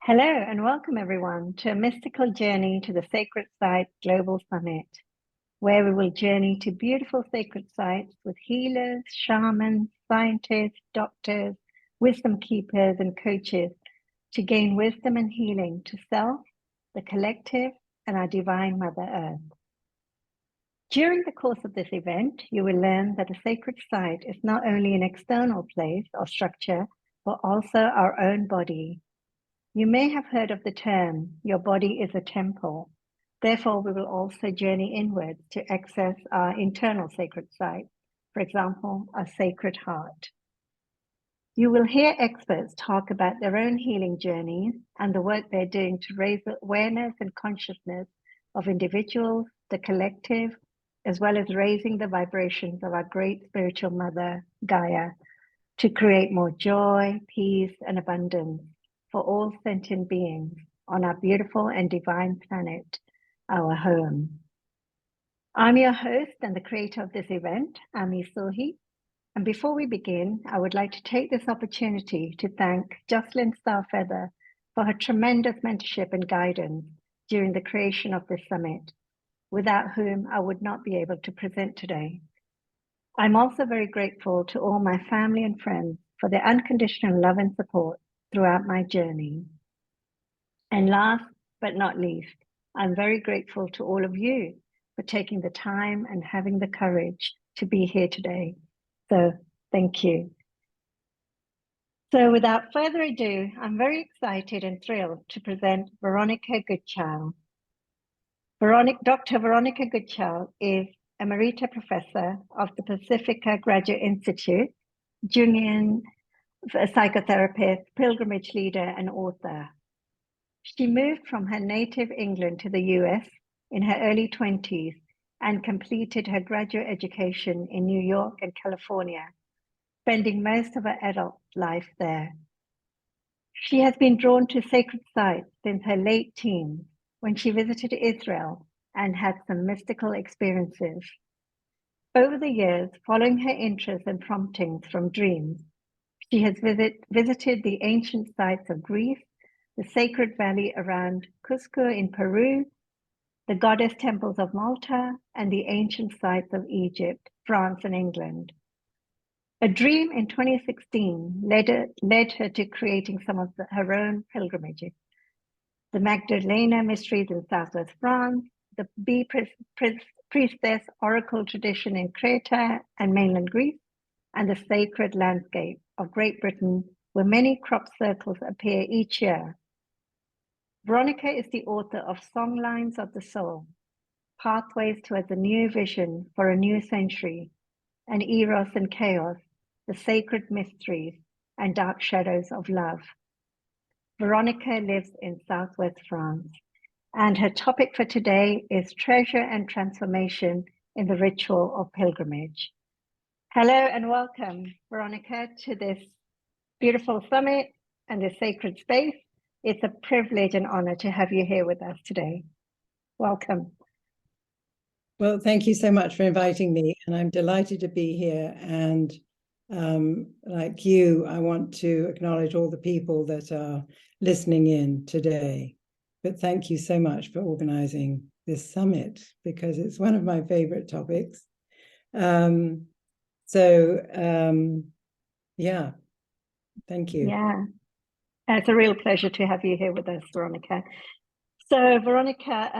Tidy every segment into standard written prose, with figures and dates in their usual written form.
Hello and welcome everyone to a mystical journey to the Sacred Site Global Summit, where we will journey to beautiful sacred sites with healers, shamans, scientists, doctors, wisdom keepers, and coaches to gain wisdom and healing to self, the collective, and our divine Mother Earth. During the course of this event, you will learn that a sacred site is not only an external place or structure, but also our own body. You may have heard of the term, your body is a temple. Therefore, we will also journey inwards to access our internal sacred site, for example, our sacred heart. You will hear experts talk about their own healing journeys and the work they're doing to raise the awareness and consciousness of individuals, the collective, as well as raising the vibrations of our great spiritual mother, Gaia, to create more joy, peace, and abundance for all sentient beings on our beautiful and divine planet, our home. I'm your host and the creator of this event, Ami Sohi. And before we begin, I would like to take this opportunity to thank Jocelyn Starfeather for her tremendous mentorship and guidance during the creation of this summit, without whom I would not be able to present today. I'm also very grateful to all my family and friends for their unconditional love and support throughout my journey. And last but not least, I'm very grateful to all of you for taking the time and having the courage to be here today. So thank you. So without further ado, I'm very excited and thrilled to present Veronica Goodchild. Dr. Veronica Goodchild is Emerita Professor of the Pacifica Graduate Institute, Jungian psychotherapist, pilgrimage leader, and author. She moved from her native England to the US in her early 20s and completed her graduate education in New York and California, spending most of her adult life there. She has been drawn to sacred sites since her late teens when she visited Israel and had some mystical experiences. Over the years, following her interests and promptings from dreams, she has visited the ancient sites of Greece, the sacred valley around Cusco in Peru, the goddess temples of Malta, and the ancient sites of Egypt, France, and England. A dream in 2016 led her to creating some of her own pilgrimages. The Magdalena Mysteries in Southwest France, the Bee Priestess Oracle tradition in Creta and mainland Greece, and the sacred landscape of Great Britain, where many crop circles appear each year. Veronica is the author of Songlines of the Soul, Pathways Towards a New Vision for a New Century, and Eros and Chaos, the Sacred Mysteries and Dark Shadows of Love. Veronica lives in Southwest France, and her topic for today is Treasure and Transformation in the Ritual of Pilgrimage. Hello and welcome, Veronica, to this beautiful summit and this sacred space. It's a privilege and honor to have you here with us today. Welcome. Well, thank you so much for inviting me, and I'm delighted to be here. And like you, I want to acknowledge all the people that are listening in today. But thank you so much for organizing this summit, because it's one of my favorite topics. Yeah, thank you. Yeah, it's a real pleasure to have you here with us, Veronica. So, Veronica,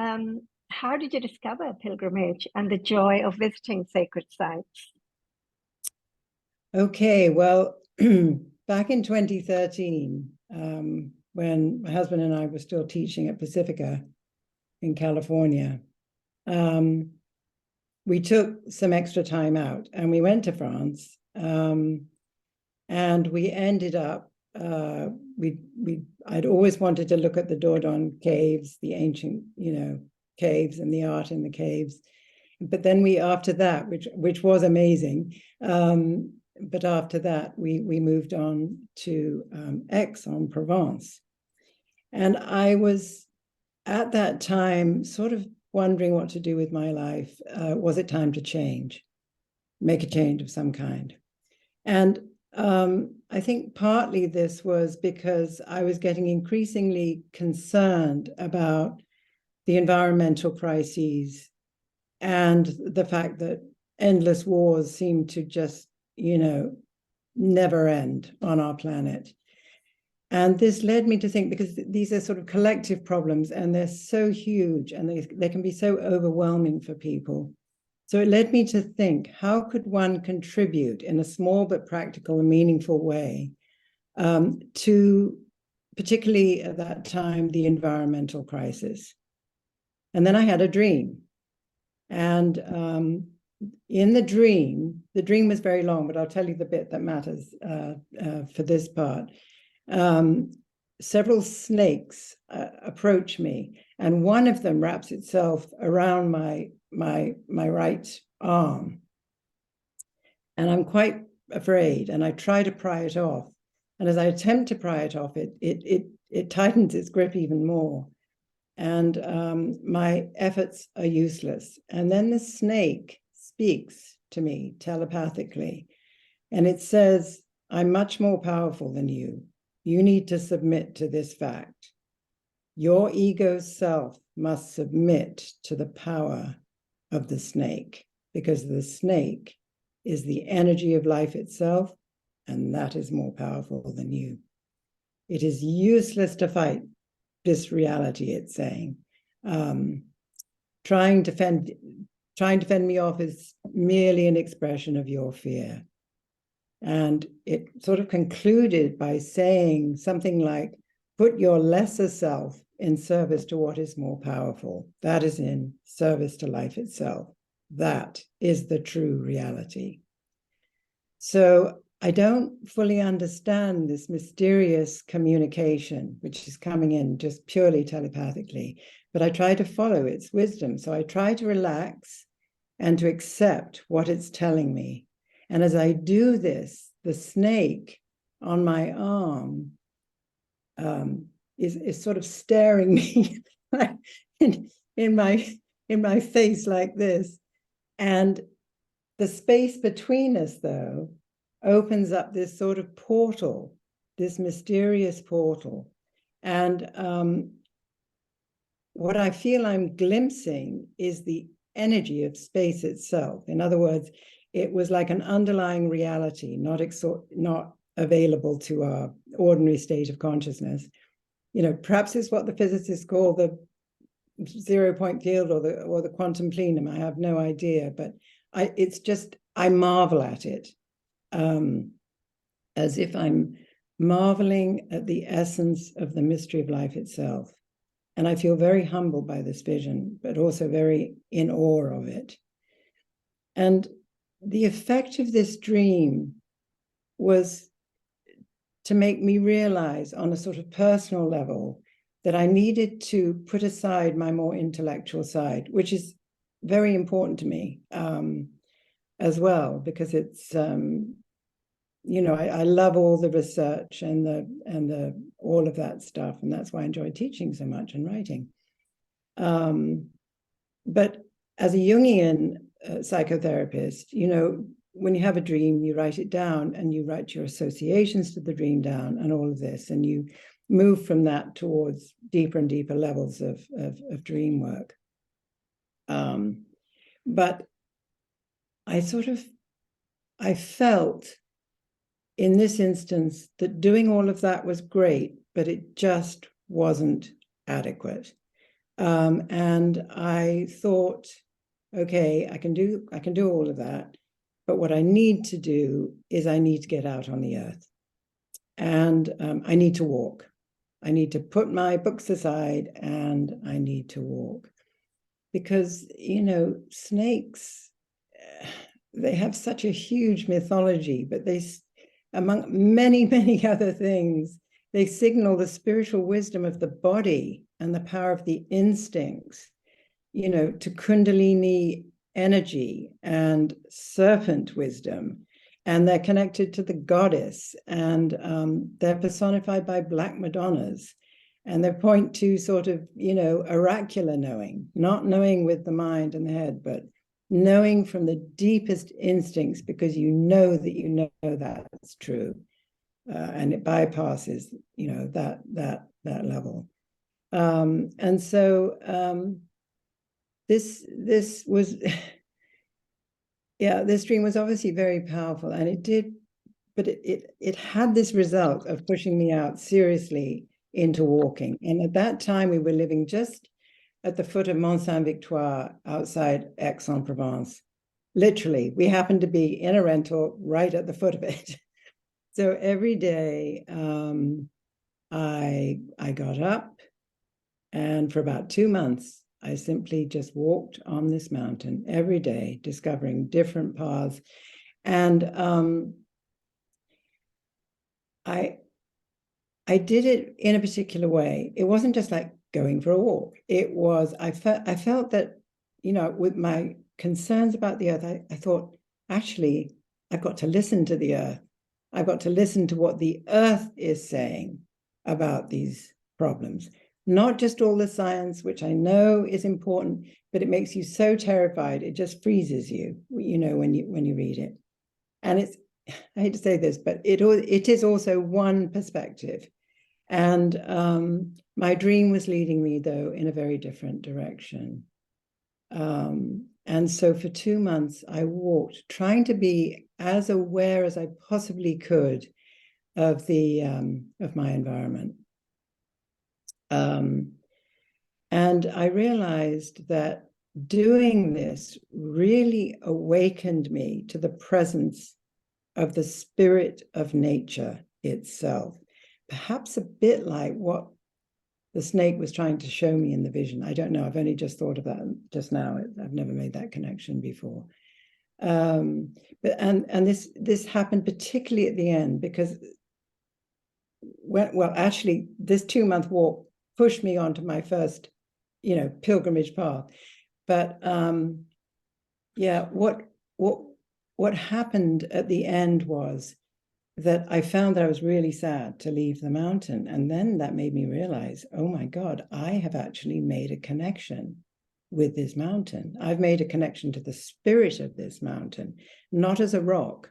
how did you discover pilgrimage and the joy of visiting sacred sites? Okay, well, back in 2013, when my husband and I were still teaching at Pacifica in California, we took some extra time out and we went to France, and we ended up, I'd always wanted to look at the Dordogne caves, the ancient, caves and the art in the caves. But then after that, which was amazing, but after that, we moved on to Aix-en-Provence. And I was, at that time, sort of wondering what to do with my life. Was it time to change, make a change of some kind? And I think partly this was because I was getting increasingly concerned about the environmental crises and the fact that endless wars seem to just, never end on our planet. And this led me to think, because these are sort of collective problems and they're so huge and they can be so overwhelming for people. So it led me to think, how could one contribute in a small but practical and meaningful way to, particularly at that time, the environmental crisis? And then I had a dream. And in the dream was very long, but I'll tell you the bit that matters for this part. Several snakes approach me, and one of them wraps itself around my right arm, and I'm quite afraid, and I try to pry it off, and as I attempt to pry it off, it tightens its grip even more, and my efforts are useless. And then the snake speaks to me telepathically, and it says, "I'm much more powerful than you. You need to submit to this fact. Your ego self must submit to the power of the snake, because the snake is the energy of life itself, and that is more powerful than you. It is useless to fight this reality," it's saying. Trying to fend me off is merely an expression of your fear. And it sort of concluded by saying something like, "Put your lesser self in service to what is more powerful. That is in service to life itself. That is the true reality." So I don't fully understand this mysterious communication, which is coming in just purely telepathically, but I try to follow its wisdom. So I try to relax and to accept what it's telling me. And as I do this, the snake on my arm is sort of staring me in my face like this. And the space between us, though, opens up this sort of portal, this mysterious portal. And what I feel I'm glimpsing is the energy of space itself. In other words, it was like an underlying reality, not available to our ordinary state of consciousness. Perhaps it's what the physicists call the 0-point field or the quantum plenum. I have no idea, but I marvel at it, as if I'm marveling at the essence of the mystery of life itself. And I feel very humbled by this vision, but also very in awe of it. And the effect of this dream was to make me realize on a sort of personal level that I needed to put aside my more intellectual side, which is very important to me as well, because it's, I love all the research and the all of that stuff, and that's why I enjoy teaching so much and writing. But as a Jungian psychotherapist, when you have a dream, you write it down and you write your associations to the dream down and all of this, and you move from that towards deeper and deeper levels of dream work. But I felt in this instance that doing all of that was great, but it just wasn't adequate. And I thought, okay, I can do all of that, but what I need to do is I need to get out on the earth, and I need to walk. I need to put my books aside and I need to walk, because snakes, they have such a huge mythology, but they, among many, many other things, they signal the spiritual wisdom of the body and the power of the instincts, to Kundalini energy and serpent wisdom. And they're connected to the goddess, and they're personified by Black Madonnas. And they point to sort of, oracular knowing, not knowing with the mind and the head, but knowing from the deepest instincts, because you know that's true, and it bypasses, that level. And so this was, yeah, this dream was obviously very powerful, and it had this result of pushing me out seriously into walking. And at that time, we were living just at the foot of Mont Saint-Victoire outside Aix-en-Provence. Literally, we happened to be in a rental right at the foot of it. So every day, I got up, and for about 2 months, I simply just walked on this mountain every day, discovering different paths. And I did it in a particular way. It wasn't just like going for a walk. It was, I felt that, with my concerns about the earth, I thought, actually, I've got to listen to the earth. I've got to listen to what the earth is saying about these problems. Not just all the science, which I know is important, but it makes you so terrified, it just freezes you, when you read it. And it's, I hate to say this, but it is also one perspective. And my dream was leading me, though, in a very different direction. And so for 2 months, I walked, trying to be as aware as I possibly could of my environment. And I realized that doing this really awakened me to the presence of the spirit of nature itself, perhaps a bit like what the snake was trying to show me in the vision. I don't know. I've only just thought of that just now. I've never made that connection before. But this happened particularly at the end, because actually, this 2-month walk pushed me onto my first, pilgrimage path. But yeah, what happened at the end was that I found that I was really sad to leave the mountain. And then that made me realize, oh my God, I have actually made a connection with this mountain. I've made a connection to the spirit of this mountain, not as a rock,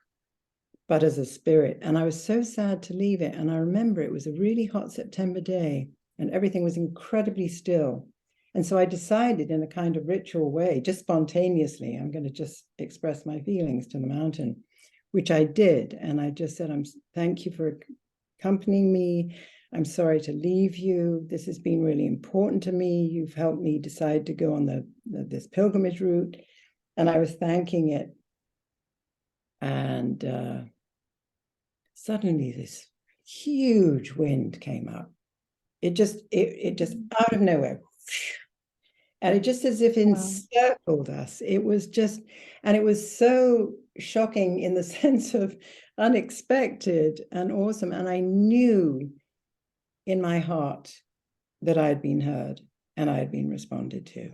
but as a spirit. And I was so sad to leave it. And I remember it was a really hot September day and everything was incredibly still. And so I decided, in a kind of ritual way, just spontaneously, I'm going to just express my feelings to the mountain, which I did. And I just said, thank you for accompanying me. I'm sorry to leave you. This has been really important to me. You've helped me decide to go on this pilgrimage route. And I was thanking it. And suddenly this huge wind came up. It just out of nowhere. And it just as if encircled us. It was just, and it was so shocking in the sense of unexpected and awesome. And I knew in my heart that I had been heard and I had been responded to.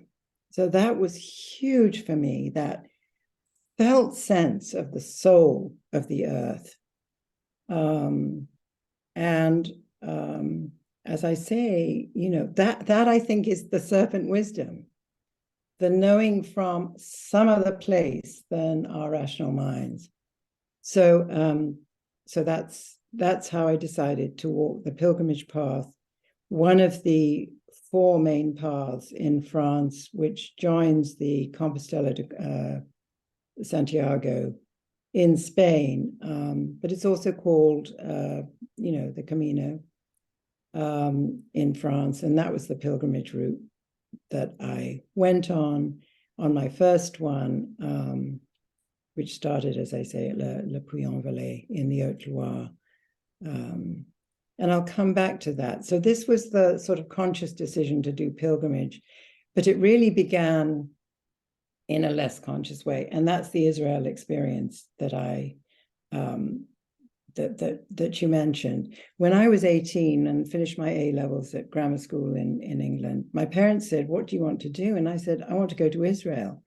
So that was huge for me, that felt sense of the soul of the earth. As I say, that I think is the serpent wisdom, the knowing from some other place than our rational minds. So that's how I decided to walk the pilgrimage path, one of the 4 main paths in France, which joins the Compostela de Santiago in Spain, but it's also called, the Camino in France. And that was the pilgrimage route that I went on my first one, which started, as I say, at Le Puy-en-Velay in the Haute-Loire. And I'll come back to that. So this was the sort of conscious decision to do pilgrimage, but it really began in a less conscious way. And that's the Israel experience that that you mentioned. When I was 18 and finished my A-levels at grammar school in England, my parents said, what do you want to do? And I said, I want to go to Israel.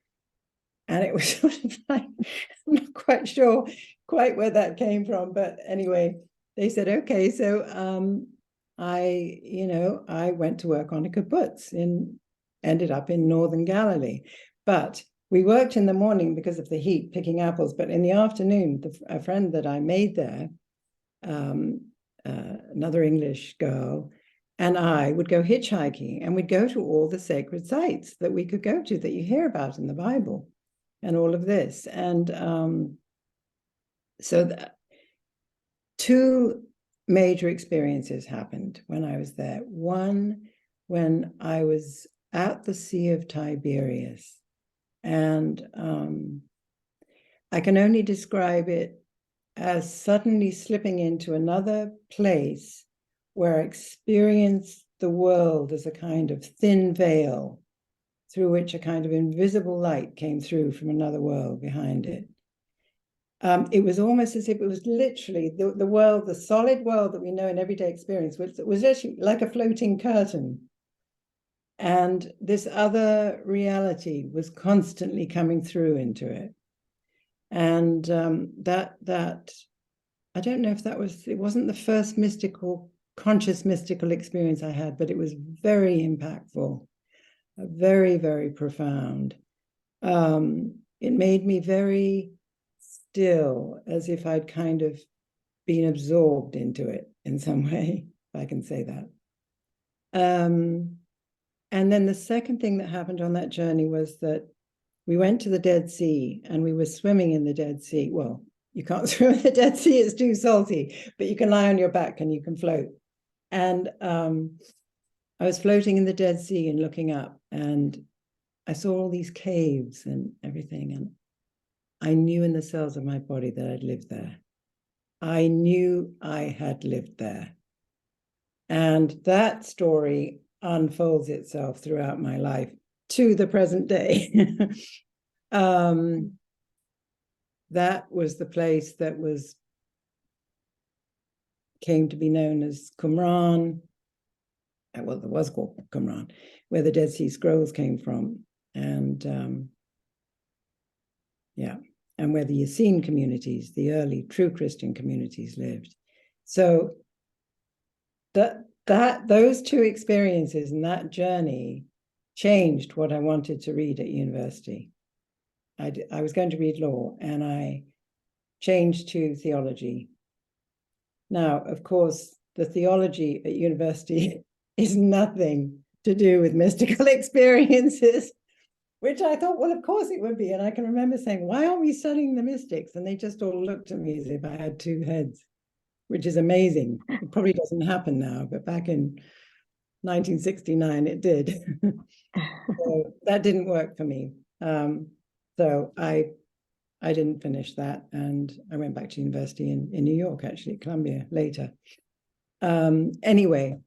And it was sort of like, I'm not quite sure quite where that came from. But anyway, they said, okay. So I went to work on a kibbutz ended up in northern Galilee. But we worked in the morning because of the heat, picking apples, but in the afternoon, a friend that I made there, another English girl, and I would go hitchhiking, and we'd go to all the sacred sites that we could go to that you hear about in the Bible and all of this. And so two major experiences happened when I was there. One, when I was at the Sea of Tiberias, and I can only describe it as suddenly slipping into another place where I experienced the world as a kind of thin veil through which a kind of invisible light came through from another world behind it. It was almost as if it was literally the world, the solid world that we know in everyday experience, which was actually like a floating curtain. And this other reality was constantly coming through into it. And that I don't know if it wasn't the first conscious mystical experience I had, but it was very impactful, very, very profound. It made me very still, as if I'd kind of been absorbed into it in some way, if I can say that. And then the second thing that happened on that journey was that we went to the Dead Sea, and we were swimming in the Dead Sea. Well, you can't swim in the Dead Sea, it's too salty, but you can lie on your back and you can float. And I was floating in the Dead Sea and looking up, and I saw all these caves and everything, and I knew in the cells of my body that I'd lived there. I knew I had lived there. And that story unfolds itself throughout my life to the present day. That was the place that came to be known as Qumran. Well, it was called Qumran, where the Dead Sea Scrolls came from. And and where the Essene communities, the early true Christian communities, lived. So those two experiences and that journey changed what I wanted to read at university. I was going to read law, and I changed to theology. Now, of course, the theology at university is nothing to do with mystical experiences, which I thought, well, of course it would be. And I can remember saying, why aren't we studying the mystics? And they just all looked at me as if I had two heads, which is amazing. It probably doesn't happen now, but back in 1969, it did. So that didn't work for me. So I didn't finish that, and I went back to university in New York, actually, at Columbia later. Anyway,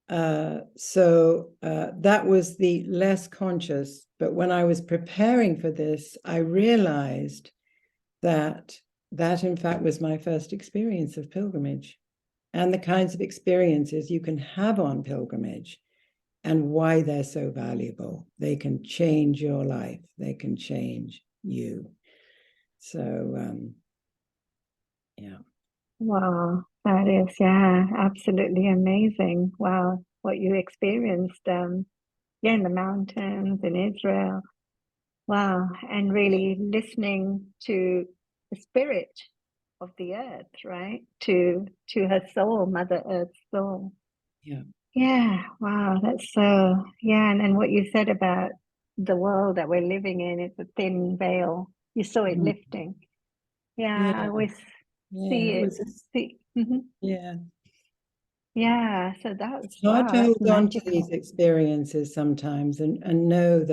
so that was the less conscious, but when I was preparing for this, I realized that in fact was my first experience of pilgrimage, and the kinds of experiences you can have on pilgrimage and why they're so valuable. They can change your life. They can change you. So, yeah. Wow, that is, yeah, absolutely amazing. Wow, what you experienced, in the mountains in Israel. Wow, and really listening to the spirit of the earth, right? To her soul, Mother Earth's soul. Yeah. Yeah, wow, that's so, yeah, and then what you said about the world that we're living in, it's a thin veil. You saw it lifting. Yeah, I always see it it. was Yeah, so that's, it's hard wow, to that's hold on to these magical. experiences sometimes and know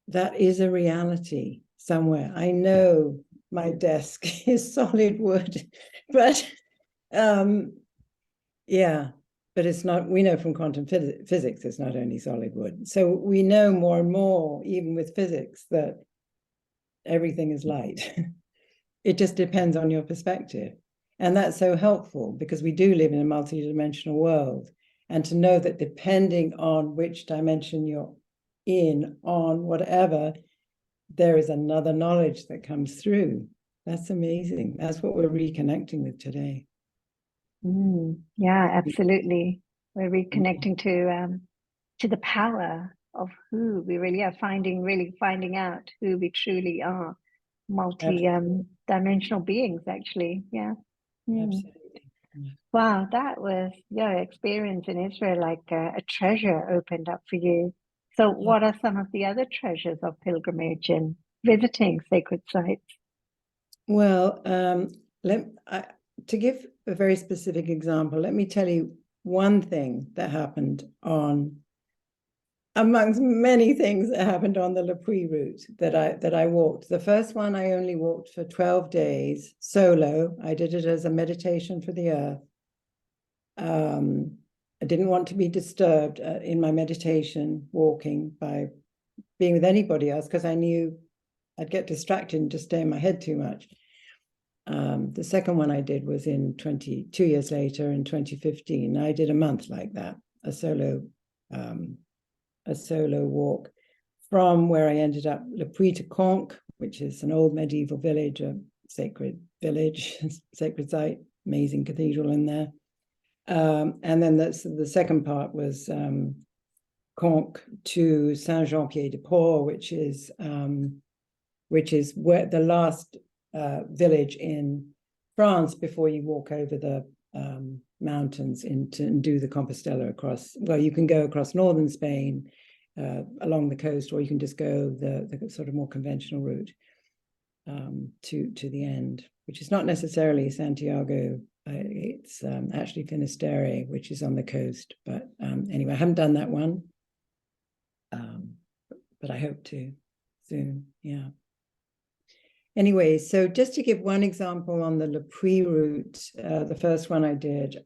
that is a reality somewhere. I know my desk is solid wood, but but it's not. We know from quantum physics it's not only solid wood. So we know more and more, even with physics, that everything is light. It just depends on your perspective. And that's so helpful because we do live in a multidimensional world. And to know that depending on which dimension you're in, on whatever, there is another knowledge that comes through. That's amazing. That's what we're reconnecting with today. Yeah, absolutely. We're reconnecting to the power who we really are, really finding out who we truly are, dimensional beings, actually. Yeah. Absolutely. Yeah. Wow, that was your experience in Israel, like a treasure opened up for you. So, Yeah. what are some of the other treasures of pilgrimage and visiting sacred sites? Well, to give a very specific example, let me tell you one thing that happened amongst many things that happened on the Le Puy route that I walked. The first one I only walked for 12 days solo. I did it as a meditation for the earth. I didn't want to be disturbed in my meditation walking by being with anybody else, because I knew I'd get distracted and just stay in my head too much. The second one I did was 2 years later, in 2015. I did a month like that, a solo walk from where I ended up, Le Puy to Conques, which is an old medieval village, a sacred village, sacred site, amazing cathedral in there. And then the second part was Conques to Saint-Jean-Pied-de-Port, which is where the last village in France before you walk over the mountains and do the Compostela across. Well, you can go across northern Spain along the coast, or you can just go the sort of more conventional route to the end, which is not necessarily Santiago. It's actually Finisterre, which is on the coast. But anyway, I haven't done that one, but I hope to soon. Yeah. Anyway, so just to give one example on the Le Puy route, the first one I did.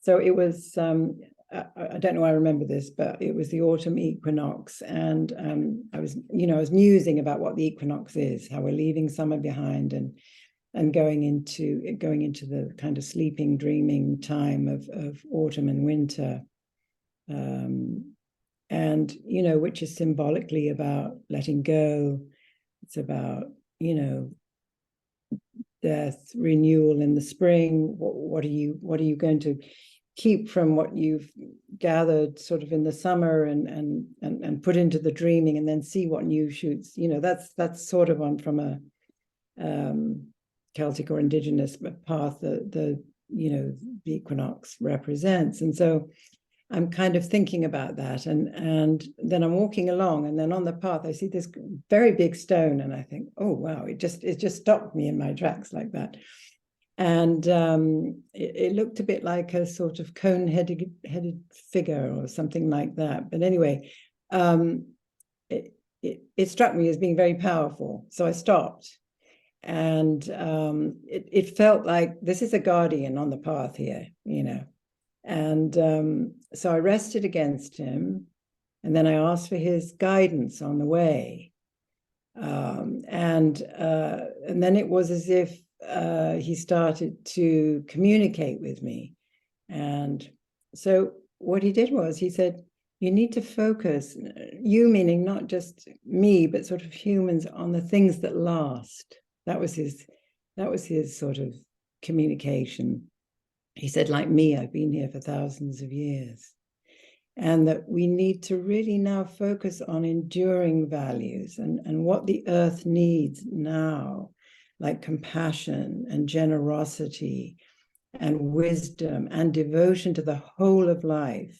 So it was, I don't know, I remember this, but it was the autumn equinox. And I was musing about what the equinox is, how we're leaving summer behind and going into the kind of sleeping, dreaming time of autumn and winter. And, which is symbolically about letting go. It's about, death, renewal in the spring. What are you going to keep from what you've gathered sort of in the summer and put into the dreaming, and then see what new shoots. That's sort of on from a Celtic or indigenous path the equinox represents. And so I'm kind of thinking about that, and then I'm walking along, and then on the path I see this very big stone, and I think, oh wow, it just stopped me in my tracks like that. And it looked a bit like a sort of cone-headed figure or something like that. But anyway, it struck me as being very powerful, so I stopped. And it felt like this is a guardian on the path here, And so I rested against him, and then I asked for his guidance on the way. And then it was as if he started to communicate with me. And so what he did was he said, you need to focus, you meaning not just me, but sort of humans, on the things that last. That was his sort of communication. He said, like me, I've been here for thousands of years, and that we need to really now focus on enduring values and what the earth needs now, like compassion and generosity and wisdom and devotion to the whole of life,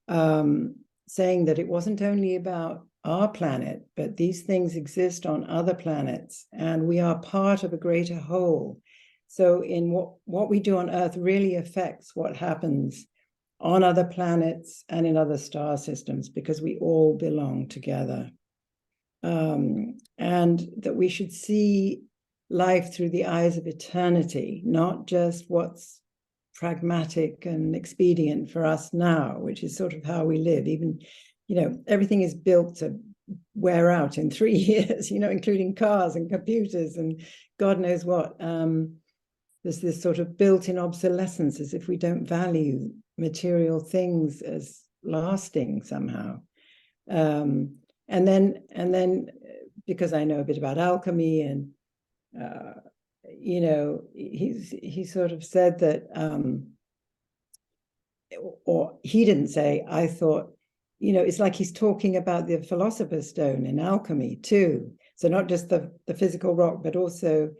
saying that it wasn't only about our planet, but these things exist on other planets, and we are part of a greater whole. So in what we do on Earth really affects what happens on other planets and in other star systems, because we all belong together. And that we should see life through the eyes of eternity, not just what's pragmatic and expedient for us now, which is sort of how we live. Even, everything is built to wear out in 3 years, including cars and computers and God knows what. There's this sort of built-in obsolescence, as if we don't value material things as lasting somehow. And then because I know a bit about alchemy, and he sort of said that, or he didn't say, I thought it's like he's talking about the philosopher's stone in alchemy too. So not just the physical rock, but also,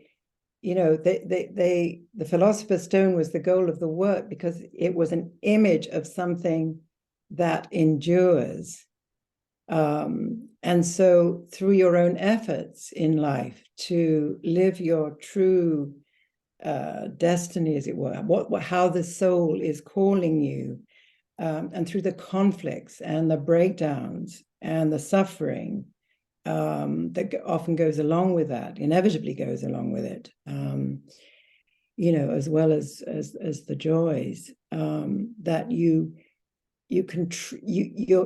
the philosopher's stone was the goal of the work because it was an image of something that endures. And so through your own efforts in life to live your true destiny, as it were, how the soul is calling you, and through the conflicts and the breakdowns and the suffering that often goes along with that, inevitably goes along with it, as well as the joys, that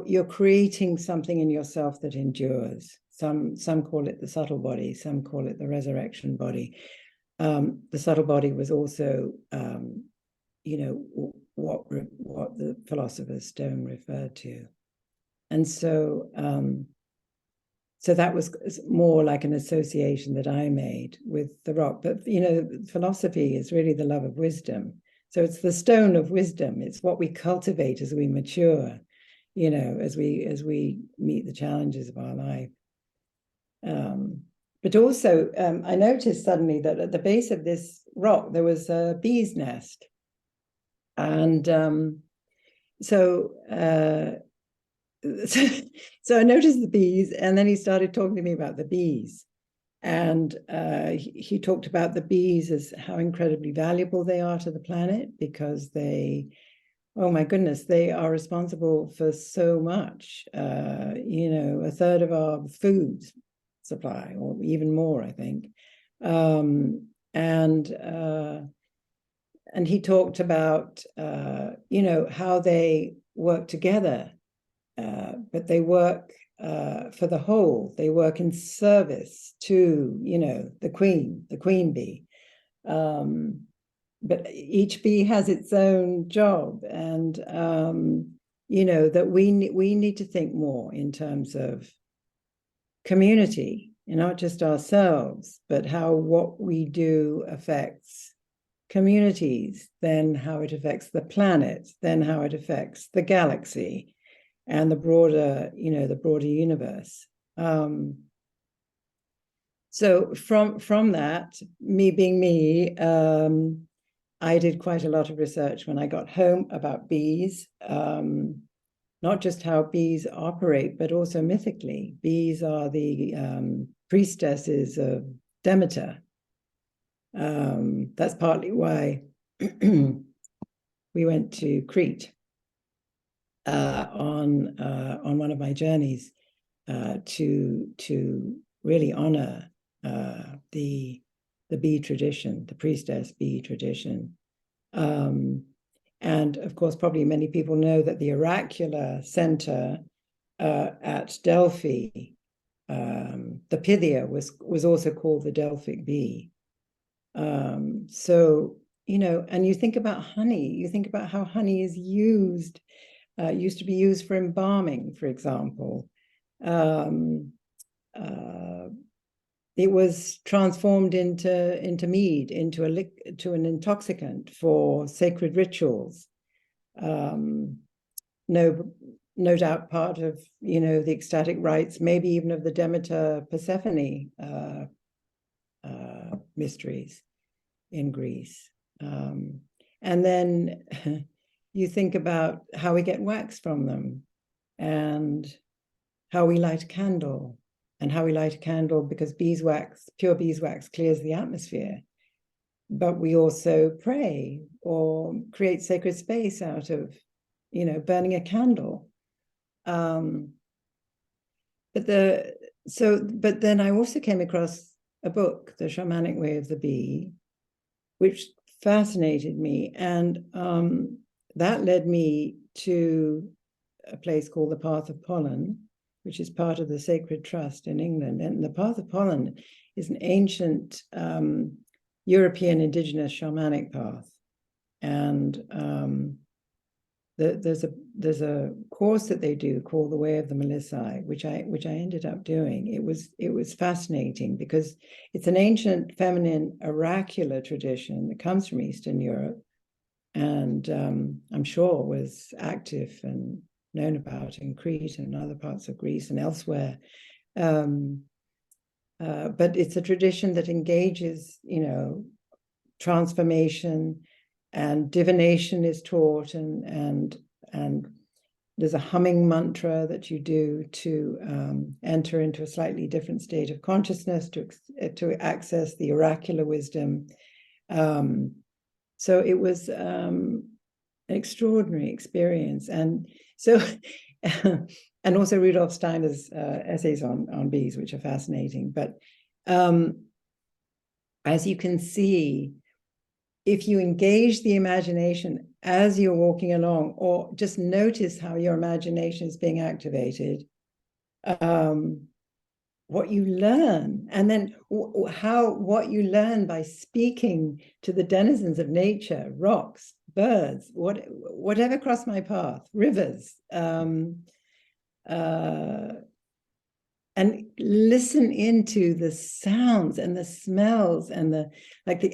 you're creating something in yourself that endures. Some call it the subtle body, some call it the resurrection body. The subtle body was also, what the philosopher's stone referred to, and so that was more like an association that I made with the rock. But philosophy is really the love of wisdom. So it's the stone of wisdom. It's what we cultivate as we mature, as we meet the challenges of our life. But also, I noticed suddenly that at the base of this rock, there was a bee's nest. And so I noticed the bees, and then he started talking to me about the bees. And he talked about the bees as how incredibly valuable they are to the planet, because oh my goodness, they are responsible for so much, a third of our food supply, or even more, I think. And he talked about, how they work together, but they work for the whole. They work in service to, the queen bee. But each bee has its own job, and that we need to think more in terms of community, not just ourselves, but how what we do affects communities, then how it affects the planet, then how it affects the galaxy and the broader universe. So from that, me being me, I did quite a lot of research when I got home about bees, not just how bees operate, but also mythically. Bees are the priestesses of Demeter. That's partly why we went to Crete on one of my journeys to really honor the bee tradition, the priestess bee tradition. And of course, probably many people know that the oracular center at Delphi, the Pythia, was also called the Delphic bee. So, and you think about honey, you think about how honey is used to be used for embalming, for example. It was transformed into mead, into an intoxicant for sacred rituals. No doubt part of the ecstatic rites, maybe even of the Demeter Persephone mysteries in Greece. And then you think about how we get wax from them, and how we light a candle, because beeswax, pure beeswax, clears the atmosphere. But we also pray or create sacred space out of, burning a candle. But then I also came across a book, The Shamanic Way of the Bee, which fascinated me, and that led me to a place called the Path of Pollen, which is part of the Sacred Trust in England. And the Path of Pollen is an ancient European indigenous shamanic path. And there's a course that they do called the Way of the Melissae, which I ended up doing. It was fascinating because it's an ancient feminine oracular tradition that comes from Eastern Europe, and I'm sure was active and known about in Crete and other parts of Greece and elsewhere. But it's a tradition that engages, transformation, and divination is taught, and there's a humming mantra that you do to enter into a slightly different state of consciousness to access the oracular wisdom. So it was an extraordinary experience, and so and also Rudolf Steiner's essays on bees, which are fascinating. But as you can see, if you engage the imagination as you're walking along, or just notice how your imagination is being activated, what you learn, and then what you learn by speaking to the denizens of nature, rocks, birds, whatever cross my path, rivers, and listen into the sounds and the smells and the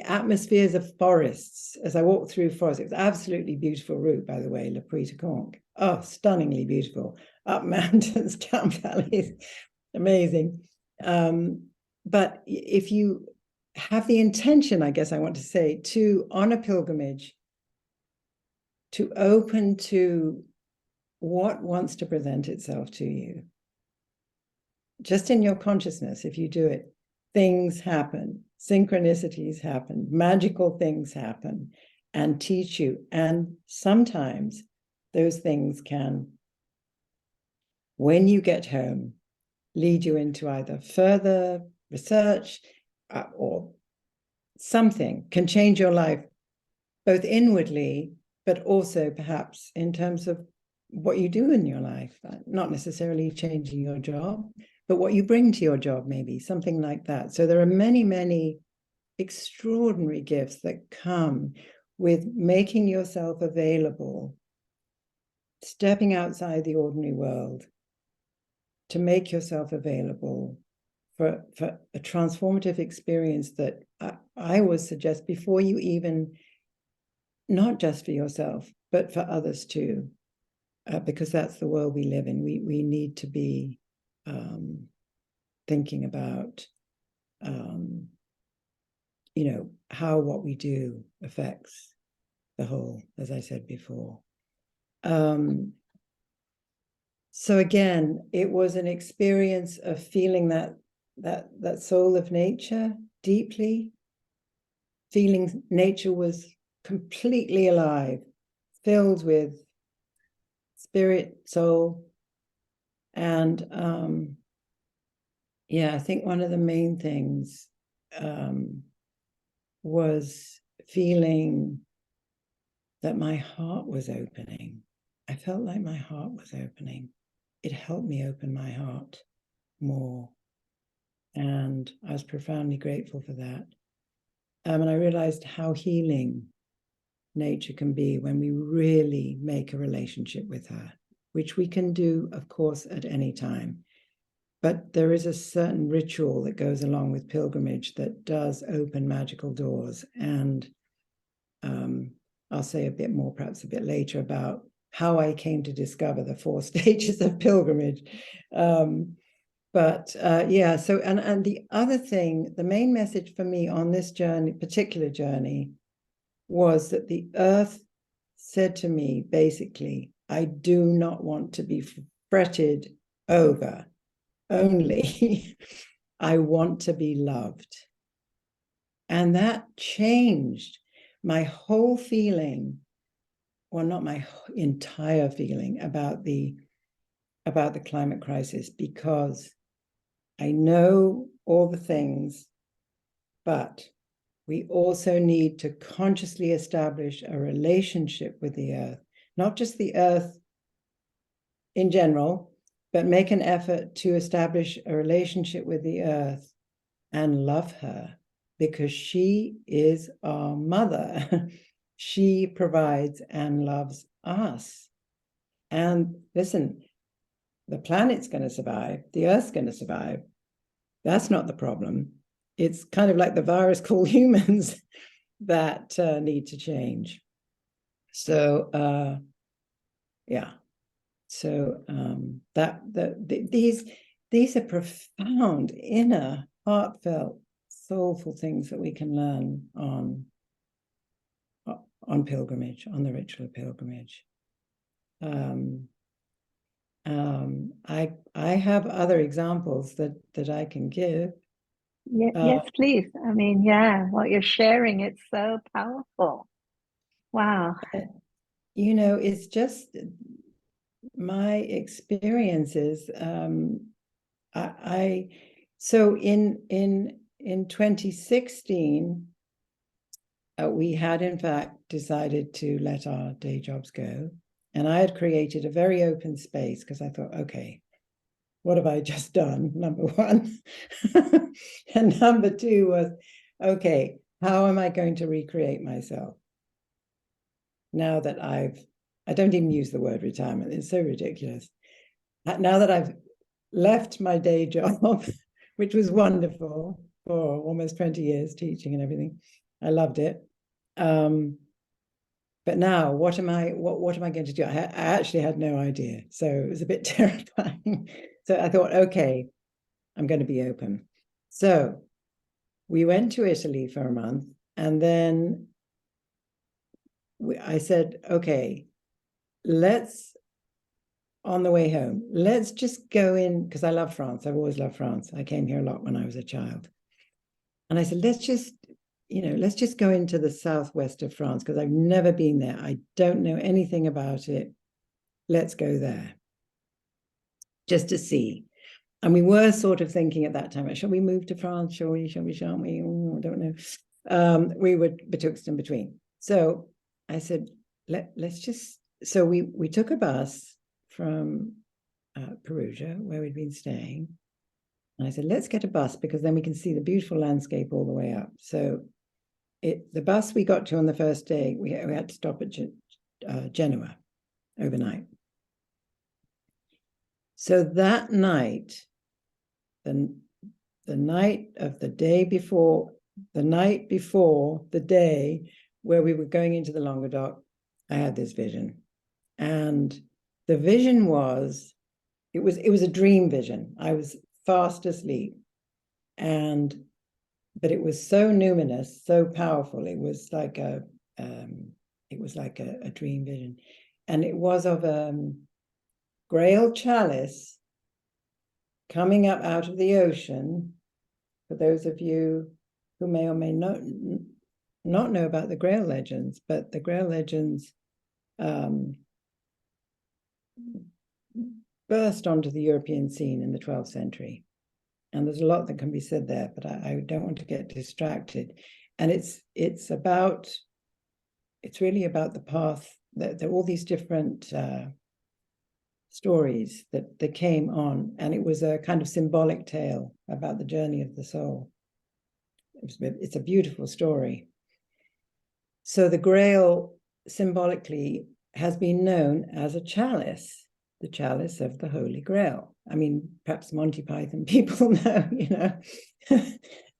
atmospheres of forests. As I walked through forests, it was absolutely beautiful route, by the way, Le Puy-de-Conques. Oh, stunningly beautiful. Up mountains, down valleys, amazing. But if you have the intention, I guess I want to say, to, on a pilgrimage, to open to what wants to present itself to you, just in your consciousness, if you do it, things happen, synchronicities happen, magical things happen and teach you. And sometimes those things can, when you get home, lead you into either further research or something can change your life, both inwardly, but also perhaps in terms of what you do in your life, not necessarily changing your job, but what you bring to your job, maybe something like that. So there are many, many extraordinary gifts that come with making yourself available, stepping outside the ordinary world to make yourself available for a transformative experience that I would suggest before you even, not just for yourself, but for others too, because that's the world we live in. We need to be thinking about, how what we do affects the whole, as I said before. So again, it was an experience of feeling that soul of nature deeply, feeling nature was completely alive, filled with spirit, soul. And I think one of the main things was feeling that my heart was opening. I felt like my heart was opening. It helped me open my heart more. And I was profoundly grateful for that. And I realized how healing nature can be when we really make a relationship with her, which we can do, of course, at any time. But there is a certain ritual that goes along with pilgrimage that does open magical doors. And I'll say a bit more, perhaps a bit later, about how I came to discover the 4 stages of pilgrimage. So, and the other thing, the main message for me on this journey, particular journey, was that the earth said to me, basically, I do not want to be fretted over. Only I want to be loved. And that changed my whole feeling, well, not my entire feeling about the climate crisis, because I know all the things, but we also need to consciously establish a relationship with the earth, not just the earth in general, but make an effort to establish a relationship with the earth and love her, because she is our mother. She provides and loves us. And listen, the planet's going to survive, the earth's going to survive. That's not the problem. It's kind of like the virus called humans that need to change. So, So these are profound, inner, heartfelt, soulful things that we can learn on pilgrimage, on the ritual of pilgrimage. I have other examples that I can give. Yes, please. I mean, yeah, what you're sharing, it's so powerful. Wow. It's just my experiences. So in 2016, we had in fact decided to let our day jobs go. And I had created a very open space because I thought, okay, what have I just done? Number one. And number two was, okay, how am I going to recreate myself? Now that I don't even use the word retirement, it's so ridiculous. Now that I've left my day job, which was wonderful for almost 20 years teaching and everything, I loved it. But now what am I going to do? I actually had no idea. So it was a bit terrifying. So I thought, okay, I'm going to be open. So we went to Italy for a month, and then I said, okay, on the way home, let's just go in, because I love France. I've always loved France. I came here a lot when I was a child. And I said, let's just go into the southwest of France, because I've never been there. I don't know anything about it. Let's go there just to see. And we were sort of thinking at that time, shall we move to France? Shall we, shan't we? Oh, I don't know. We were betwixt and between. So I said, let's just, so we took a bus from Perugia, where we'd been staying. And I said, let's get a bus, because then we can see the beautiful landscape all the way up. So the bus we got to on the first day, we had to stop at Genoa overnight. So that night, the night of the day before, the night before the day where we were going into the Languedoc, I had this vision. And the vision was, it was a dream vision. I was fast asleep, but it was so numinous, so powerful. It was like a dream vision, and it was of Grail chalice coming up out of the ocean. For those of you who may or may not know about the Grail legends, but the Grail legends burst onto the European scene in the 12th century. And there's a lot that can be said there, but I don't want to get distracted. And it's really about the path. There are all these different stories that came on, and it was a kind of symbolic tale about the journey of the soul. It's a beautiful story. So the Grail symbolically has been known as a chalice, the chalice of the Holy Grail. I mean, perhaps Monty Python people know,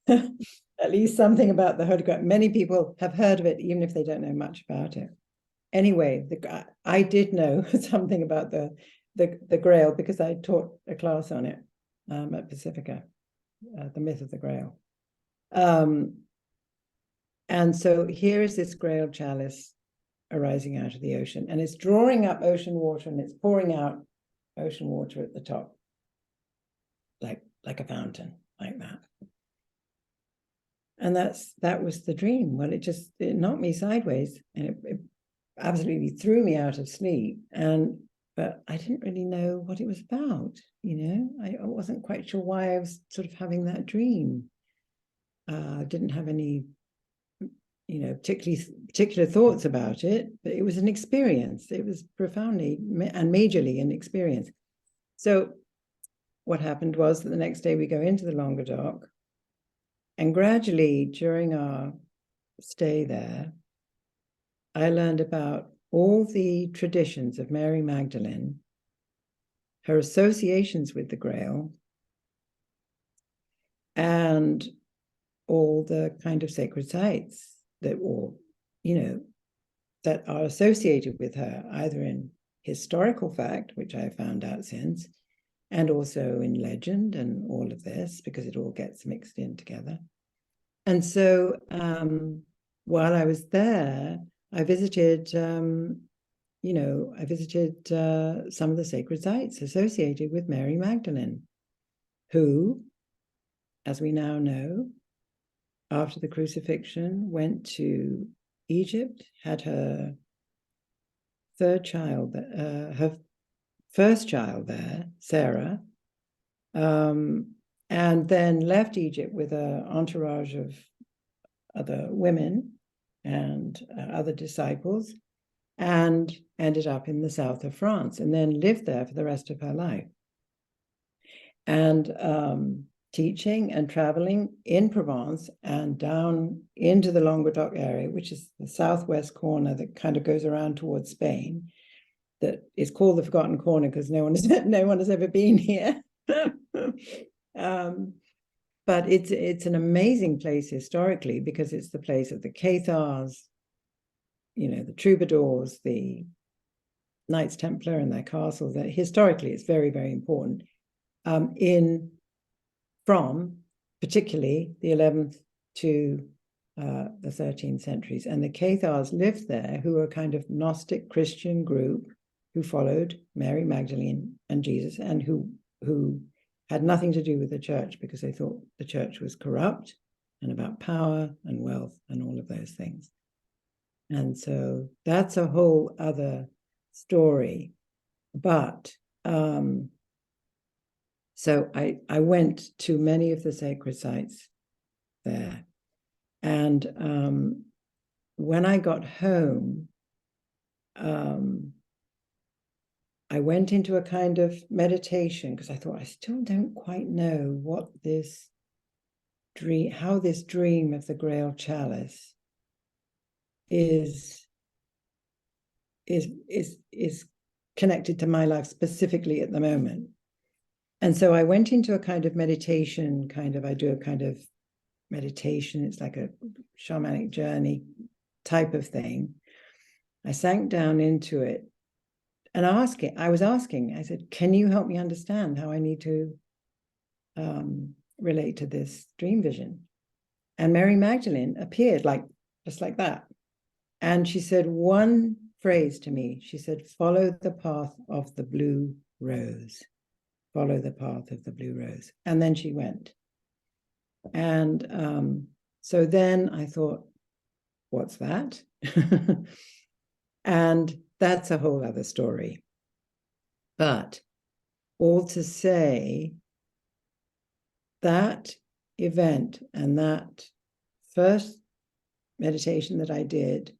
at least something about the Holy Grail. Many people have heard of it, even if they don't know much about it. Anyway, I did know something about the Grail, because I taught a class on it at Pacifica, the myth of the Grail. And so here is this Grail chalice arising out of the ocean, and it's drawing up ocean water, and it's pouring out ocean water at the top, like a fountain, like that. And that was the dream. Well, it knocked me sideways, and it absolutely threw me out of sleep. But I didn't really know what it was about. I wasn't quite sure why I was sort of having that dream. I didn't have any particular thoughts about it, but it was an experience. It was profoundly and majorly an experience. So what happened was that the next day we go into the Languedoc, and gradually during our stay there, I learned about all the traditions of Mary Magdalene, her associations with the Grail, and all the kind of sacred sites that are associated with her, either in historical fact, which I found out since, and also in legend and all of this, because it all gets mixed in together. And so while I was there, I visited, some of the sacred sites associated with Mary Magdalene, who, as we now know, after the crucifixion, went to Egypt, had her third child, her first child there, Sarah, and then left Egypt with an entourage of other women and other disciples, and ended up in the south of France, and then lived there for the rest of her life. And teaching and traveling in Provence and down into the Languedoc area, which is the southwest corner that kind of goes around towards Spain, that is called the Forgotten Corner because no one has ever been here. But it's an amazing place historically, because it's the place of the Cathars, the troubadours, the Knights Templar and their castles. That historically it's very, very important from particularly the 11th to the 13th centuries. And the Cathars lived there, who were a kind of Gnostic Christian group who followed Mary Magdalene and Jesus, and who had nothing to do with the church because they thought the church was corrupt and about power and wealth and all of those things. And so that's a whole other story. But so I went to many of the sacred sites there. And when I got home, I went into a kind of meditation, because I thought, I still don't quite know what this dream, how this dream of the Grail Chalice is connected to my life specifically at the moment. And so I went into a kind of meditation, I do a kind of meditation. It's like a shamanic journey type of thing. I sank down into it and I was asking, I said, can you help me understand how I need to relate to this dream vision? And Mary Magdalene appeared just like that. And she said one phrase to me. She said, follow the path of the blue rose. Follow the path of the blue rose. And then she went. And so then I thought, what's that? And that's a whole other story. But all to say, that event and that first meditation that I did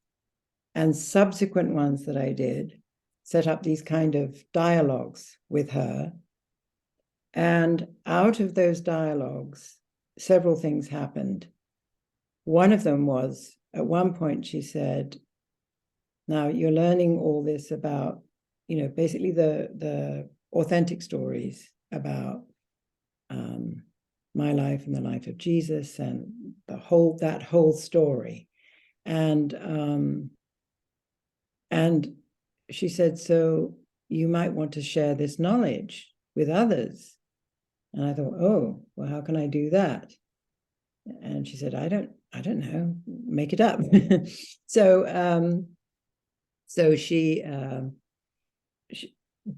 and subsequent ones that I did set up these kind of dialogues with her. And out of those dialogues, several things happened. One of them was, at one point she said, now you're learning all this about, basically the authentic stories about my life and the life of Jesus and that whole story. And she said, so you might want to share this knowledge with others. And I thought, oh, well, how can I do that? And she said, I don't know, make it up. So she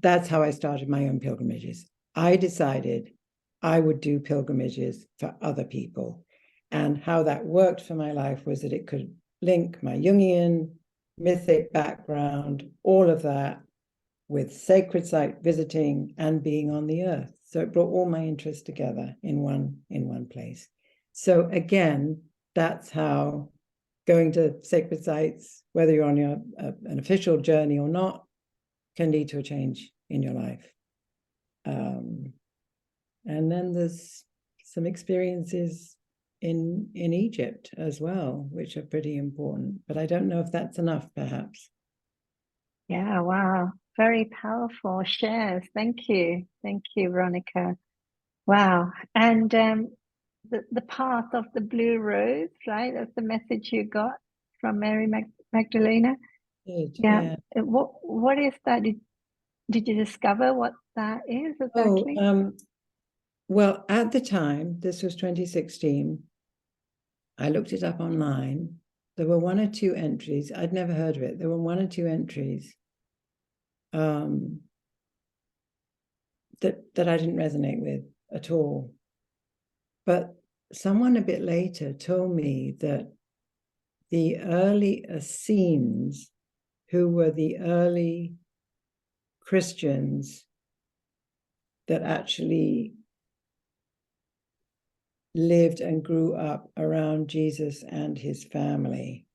that's how I started my own pilgrimages. I decided I would do pilgrimages for other people. And how that worked for my life was that it could link my Jungian mythic background, all of that, with sacred site visiting and being on the earth. So it brought all my interests together in one place. So again, that's how going to sacred sites, whether you're on an official journey or not, can lead to a change in your life. And then there's some experiences in Egypt as well, which are pretty important. But I don't know if that's enough, perhaps. Yeah, wow. Very powerful shares. Thank you. Thank you, Veronica. Wow. And the path of the blue rose, right? That's the message you got from Mary Magdalena. Good, Yeah. What is that? Did you discover what that is Oh, exactly? well, at the time, this was 2016, I looked it up online. There were one or two entries. I'd never heard of it. There were one or two entries that I didn't resonate with at all. But someone a bit later told me that the early Essenes, who were the early Christians that actually lived and grew up around Jesus and his family,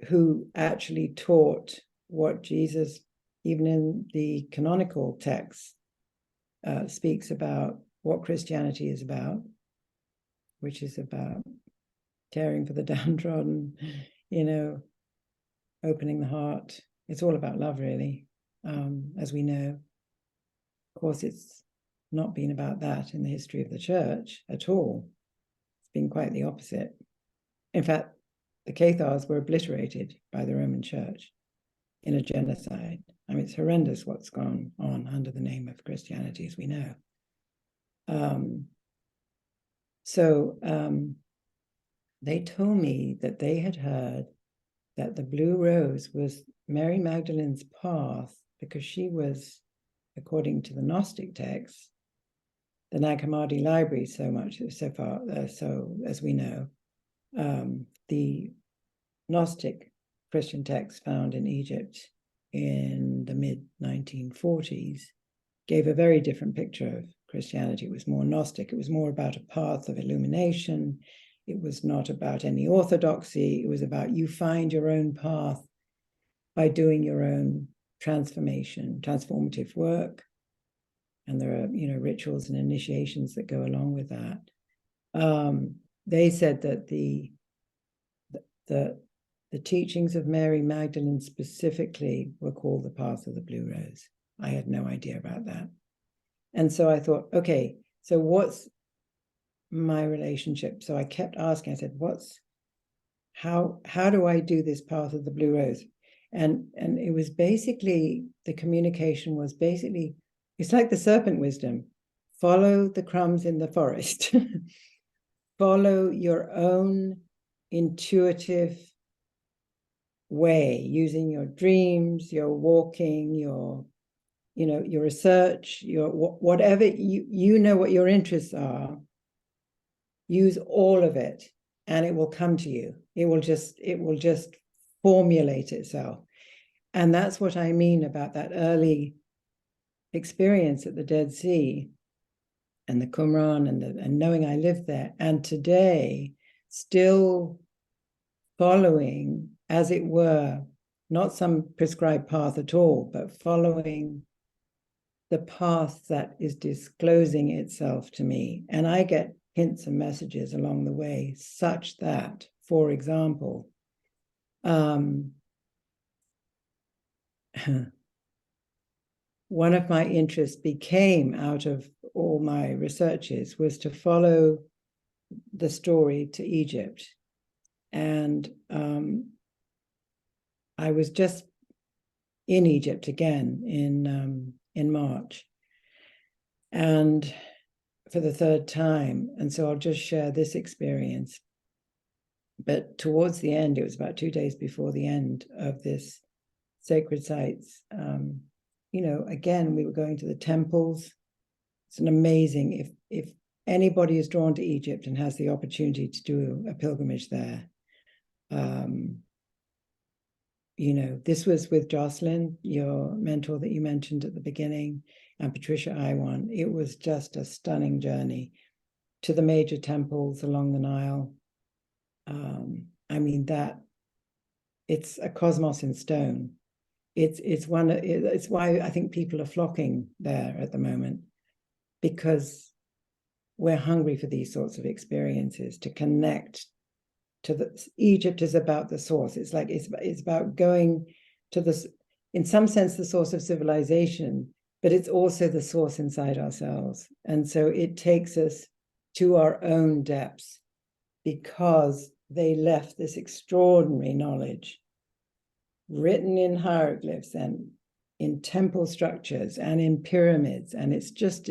who actually taught what Jesus, even in the canonical texts, speaks about what Christianity is about, which is about caring for the downtrodden, opening the heart. It's all about love, really, as we know. Of course, it's not been about that in the history of the church at all. It's been quite the opposite. In fact, the Cathars were obliterated by the Roman Church in a genocide. I mean, it's horrendous what's gone on under the name of Christianity, as we know. They told me that they had heard that the Blue Rose was Mary Magdalene's path because she was, according to the Gnostic texts, the Nag Hammadi library so as we know, the Gnostic Christian texts found in Egypt in the mid-1940s gave a very different picture of Christianity. It was more Gnostic. It was more about a path of illumination. It was not about any orthodoxy. It was about you find your own path by doing your own transformative work. And there are, rituals and initiations that go along with that. They said that the teachings of Mary Magdalene specifically were called the path of the Blue Rose. I had no idea about that. And so I thought, okay, so what's my relationship? So I kept asking, I said, how do I do this path of the Blue Rose? And it was basically, the communication was basically, it's like the serpent wisdom. Follow the crumbs in the forest. Follow your own intuitive way, using your dreams, your walking, your research, your whatever you know what your interests are. Use all of it, and it will come to you. It will just formulate itself. And that's what I mean about that early experience at the Dead Sea and the Qumran and knowing I lived there. And today, still following, as it were, not some prescribed path at all, but following the path that is disclosing itself to me. And I get hints and messages along the way, such that, for example, one of my interests became, out of all my researches, was to follow the story to Egypt. And I was just in Egypt again in March, and for the third time. And so I'll just share this experience. But towards the end, it was about 2 days before the end of this sacred sites, again, we were going to the temples. It's an amazing, if anybody is drawn to Egypt and has the opportunity to do a pilgrimage there, this was with Jocelyn, your mentor that you mentioned at the beginning, and Patricia Iwan. It was just a stunning journey to the major temples along the Nile. That it's a cosmos in stone. It's why I think people are flocking there at the moment, because we're hungry for these sorts of experiences, to connect to Egypt is about the source. It's like it's about going to this, in some sense, the source of civilization, but it's also the source inside ourselves. And so it takes us to our own depths, because they left this extraordinary knowledge written in hieroglyphs and in temple structures and in pyramids, and it's just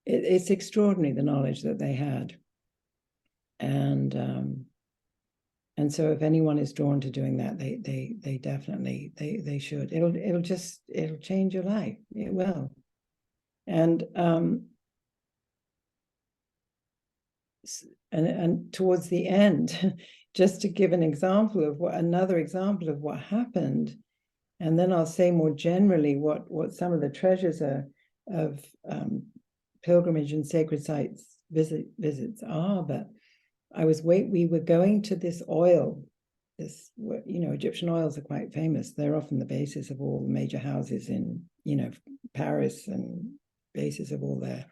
it's extraordinary, the knowledge that they had. And so if anyone is drawn to doing that, they definitely they should. It'll change your life. It will. And towards the end, just to give another example of what happened, and then I'll say more generally what some of the treasures of pilgrimage and sacred sites visits are. But we were going to this oil, Egyptian oils are quite famous. They're often the basis of all the major houses in, Paris, and basis of all their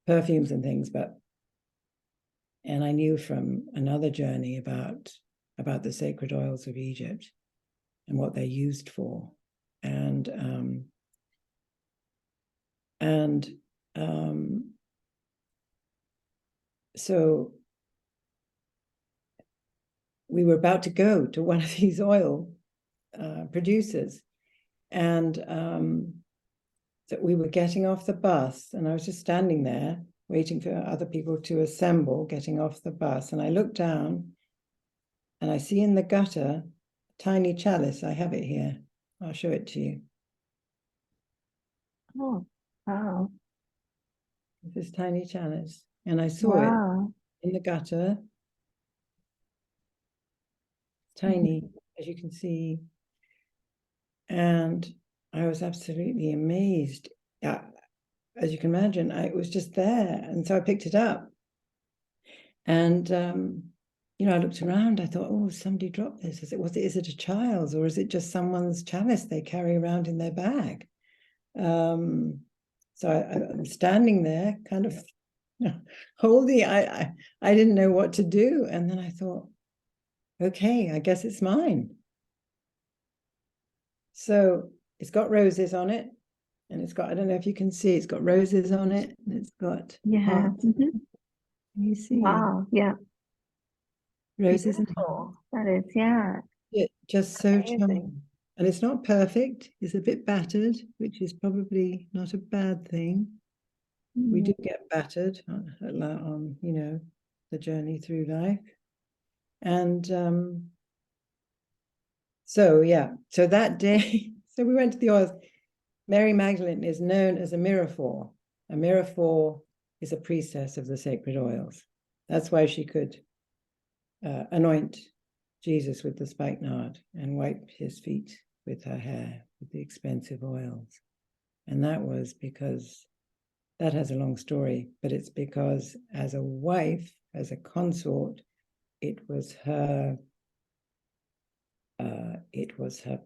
perfumes and things. And I knew from another journey about the sacred oils of Egypt and what they're used for. So we were about to go to one of these oil producers, and so we were getting off the bus, and I was just standing there waiting for other people to assemble, getting off the bus, and I looked down and I see in the gutter a tiny chalice. I have it here. I'll show it to you. Oh, wow. This tiny chalice, and I saw it in the gutter. Tiny, as you can see. And I was absolutely amazed. As you can imagine, it was just there. And so I picked it up. And, I looked around. I thought, oh, somebody dropped this. Is it a child's, or is it just someone's chalice they carry around in their bag? So I'm standing there kind of holding. I didn't know what to do. And then I thought, okay, I guess it's mine. So it's got roses on it, and it's got, I don't know if you can see, it's got roses on it, and it's got hearts. Mm-hmm. Can you see? Wow, yeah. Roses Beautiful. That is, yeah. Just so charming. And it's not perfect. It's a bit battered, which is probably not a bad thing. We do get battered on the journey through life. And so that day, so we went to the oils. Mary Magdalene is known as a miraphor. A miraphor is a priestess of the sacred oils. That's why she could anoint Jesus with the spikenard and wipe his feet with her hair with the expensive oils. And that was because, that has a long story, but it's because as a wife, as a consort, it was her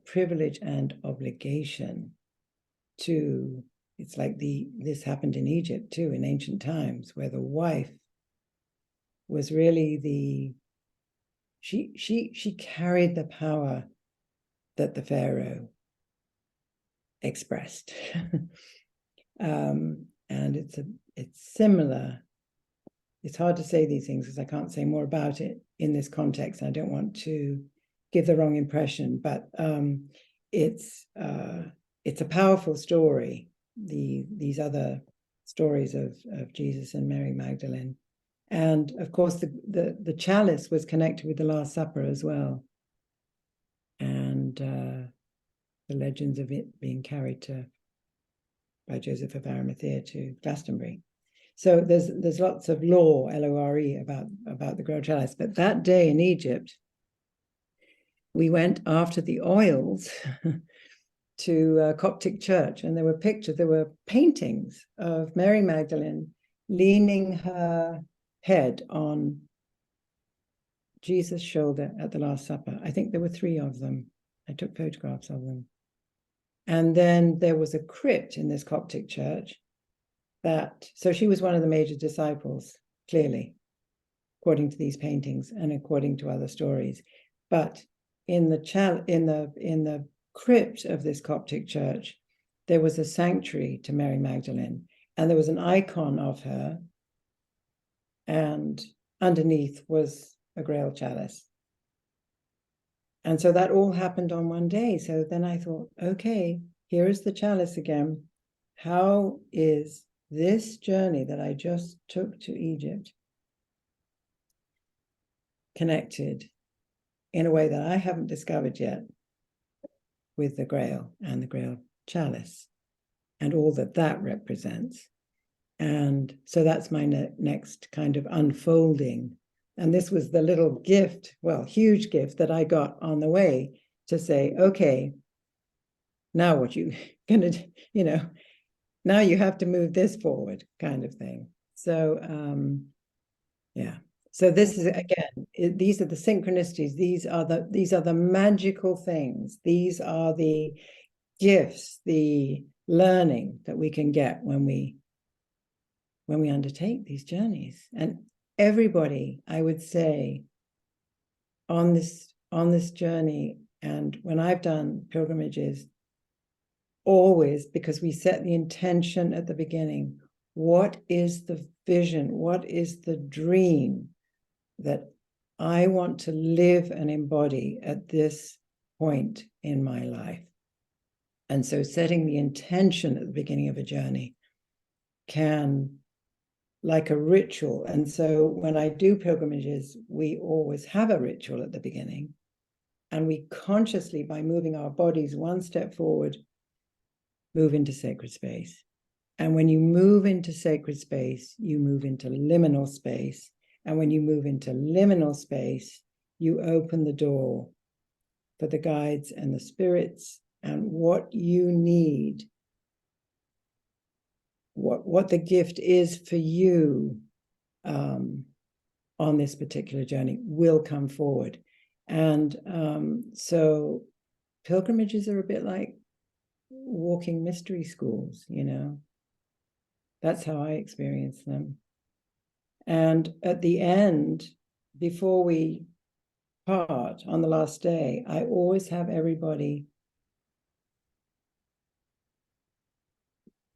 privilege and obligation to, it's like this happened in Egypt too, in ancient times, where the wife was really she carried the power that the Pharaoh expressed. And it's similar. It's hard to say these things because I can't say more about it in this context. I don't want to give the wrong impression, but it's a powerful story. These other stories of Jesus and Mary Magdalene, and of course the chalice was connected with the Last Supper as well, and the legends of it being carried by Joseph of Arimathea to Glastonbury. So there's lots of lore, L-O-R-E, about the Grail Chalice. But that day in Egypt, we went after the oils to a Coptic church, and there were paintings of Mary Magdalene leaning her head on Jesus' shoulder at the Last Supper. I think there were 3 of them. I took photographs of them. And then there was a crypt in this Coptic church so she was one of the major disciples, clearly, according to these paintings and according to other stories. But in the crypt of this Coptic church, there was a sanctuary to Mary Magdalene, and there was an icon of her, and underneath was a Grail chalice. And so that all happened on one day. So then I thought, okay, here is the chalice again. How is this journey that I just took to Egypt connected in a way that I haven't discovered yet with the Grail and the Grail chalice and all that that represents? And so that's my next kind of unfolding. And this was the little gift, well, huge gift that I got on the way to say, okay, now what you gonna, now you have to move this forward, kind of thing. So yeah. So this is, again, these are the synchronicities. These are the magical things. These are the gifts, the learning that we can get when we undertake these journeys. And everybody, I would say, on this journey, and when I've done pilgrimages, always, because we set the intention at the beginning, what is the vision? What is the dream that I want to live and embody at this point in my life? And so setting the intention at the beginning of a journey can, like a ritual. And so when I do pilgrimages, we always have a ritual at the beginning. And we consciously, by moving our bodies one step forward, move into sacred space. And when you move into sacred space, you move into liminal space. And when you move into liminal space, you open the door for the guides and the spirits and what you need, what the gift is for you on this particular journey will come forward. And so pilgrimages are a bit like walking mystery schools, That's how I experience them. And at the end, before we part on the last day, I always have everybody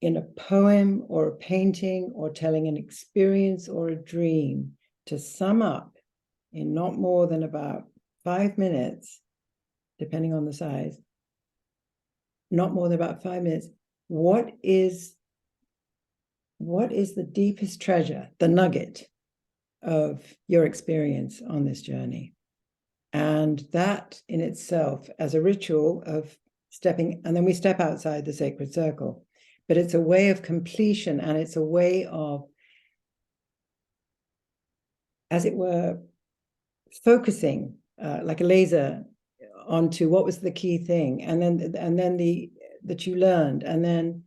in a poem or a painting or telling an experience or a dream to sum up in not more than about 5 minutes, depending on the size, not more than about 5 minutes, what is the deepest treasure, the nugget of your experience on this journey? And that in itself, as a ritual of stepping, and then we step outside the sacred circle, but it's a way of completion, and it's a way of, as it were, focusing like a laser onto what was the key thing, and then that you learned, and then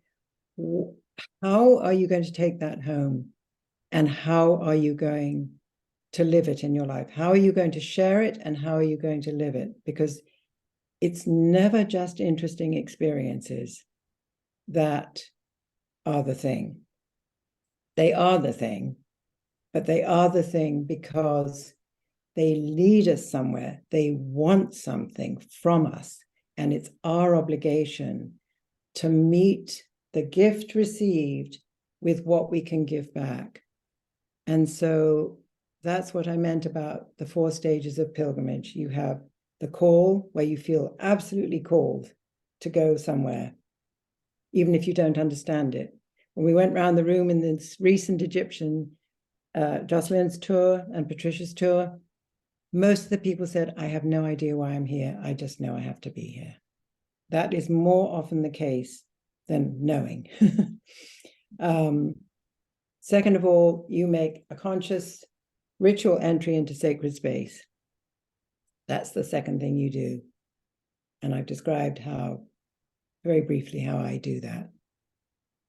how are you going to take that home, and how are you going to live it in your life? How are you going to share it, and how are you going to live it? Because it's never just interesting experiences that are the thing. They are the thing, but they are the thing because they lead us somewhere. They want something from us, and it's our obligation to meet the gift received with what we can give back. And so that's what I meant about the 4 stages of pilgrimage. You have the call, where you feel absolutely called to go somewhere, even if you don't understand it. When we went around the room in this recent Egyptian, Jocelyn's tour and Patricia's tour, most of the people said, I have no idea why I'm here. I just know I have to be here. That is more often the case than knowing. Second of all, you make a conscious ritual entry into sacred space. That's the second thing you do. And I've described very briefly how I do that.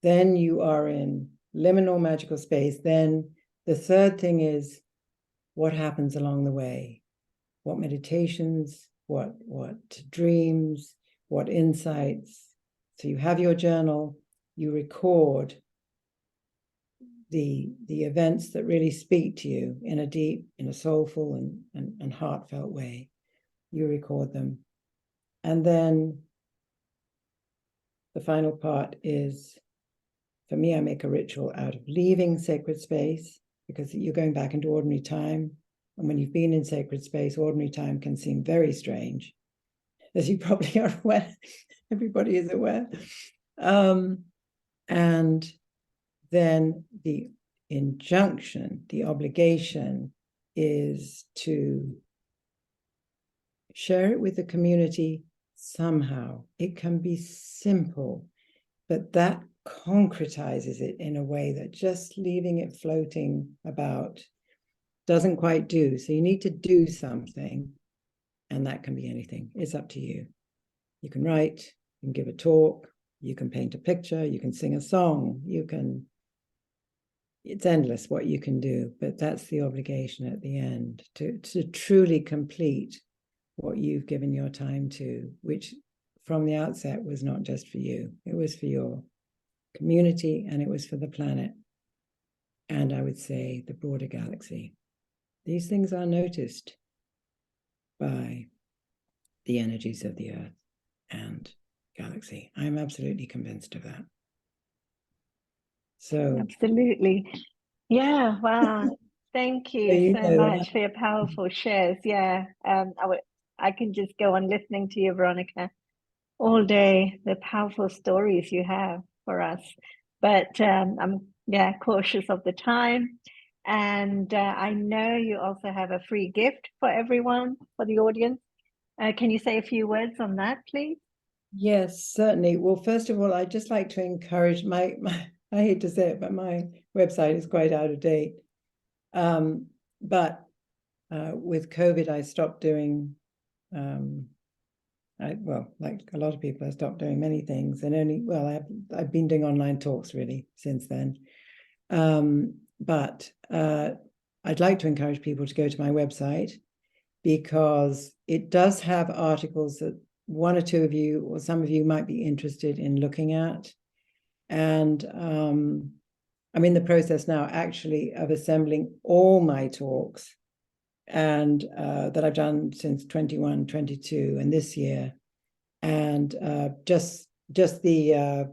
Then you are in liminal magical space. Then the third thing is what happens along the way, what meditations, what dreams, what insights. So you have your journal, you record the events that really speak to you in a deep, in a soulful and heartfelt way. You record them. And then the final part is, for me, I make a ritual out of leaving sacred space, because you're going back into ordinary time. And when you've been in sacred space, ordinary time can seem very strange. as you probably are aware. Everybody is aware. And then the injunction, the obligation is to share it with the community somehow. It can be simple, but that concretizes it in a way that just leaving it floating about doesn't quite do. So you need to do something, and that can be anything. It's up to you. You can write, you can give a talk, you can paint a picture, you can sing a song, it's endless what you can do, but that's the obligation at the end, to truly complete what you've given your time to, which from the outset was not just for you. It was for your community, and it was for the planet, and I would say the broader galaxy. These things are noticed by the energies of the Earth and galaxy. I'm absolutely convinced of that. So absolutely. Yeah, wow. Thank you so much for your powerful shares. Yeah, I can just go on listening to you, Veronica, all day. The powerful stories you have for us. But I'm cautious of the time. And I know you also have a free gift for everyone, for the audience. Can you say a few words on that, please? Yes, certainly. Well, first of all, I'd just like to encourage my I hate to say it, but my website is quite out of date. But with COVID, I stopped doing, like a lot of people, I stopped doing many things, and I've been doing online talks really since then. But I'd like to encourage people to go to my website, because it does have articles that one or two of you or some of you might be interested in looking at. And I'm in the process now actually of assembling all my talks, and that I've done since 21, 22 and this year. And just the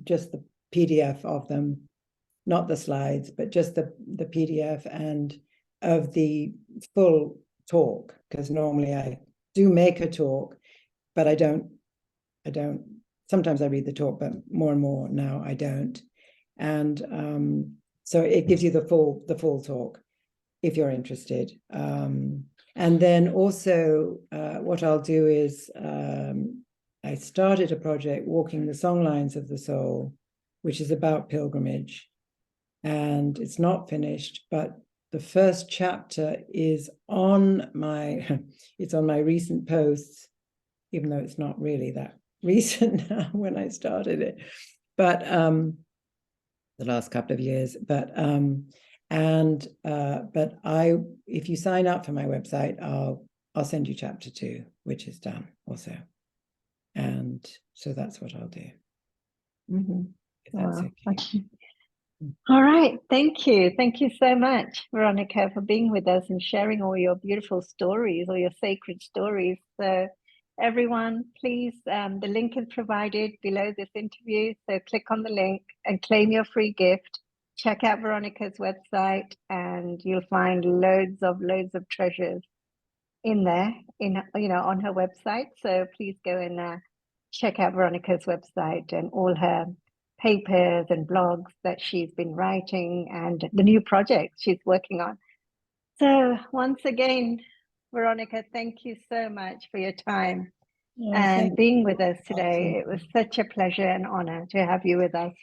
just the PDF of them, not the slides, but just the PDF and of the full talk, because normally I do make a talk, but I don't sometimes I read the talk, but more and more now I don't. And so it gives you the full talk if you're interested. And then also what I'll do is I started a project, Walking the Songlines of the Soul, which is about pilgrimage, and it's not finished, but the first chapter is on my it's on my recent posts, even though it's not really that recent now when I started it, but the last couple of years. But if you sign up for my website, I'll send you chapter 2, which is done also. And so that's what I'll do. Mm-hmm. If that's okay. All right. Thank you. Thank you so much, Veronica, for being with us and sharing all your beautiful stories, all your sacred stories. So everyone, please, the link is provided below this interview. So click on the link and claim your free gift. Check out Veronica's website, and you'll find loads of treasures in there, on her website. So please go and check out Veronica's website and all her papers and blogs that she's been writing and the new projects she's working on. So once again, Veronica, thank you so much for your time and being with us today. It was such a pleasure and honor to have you with us.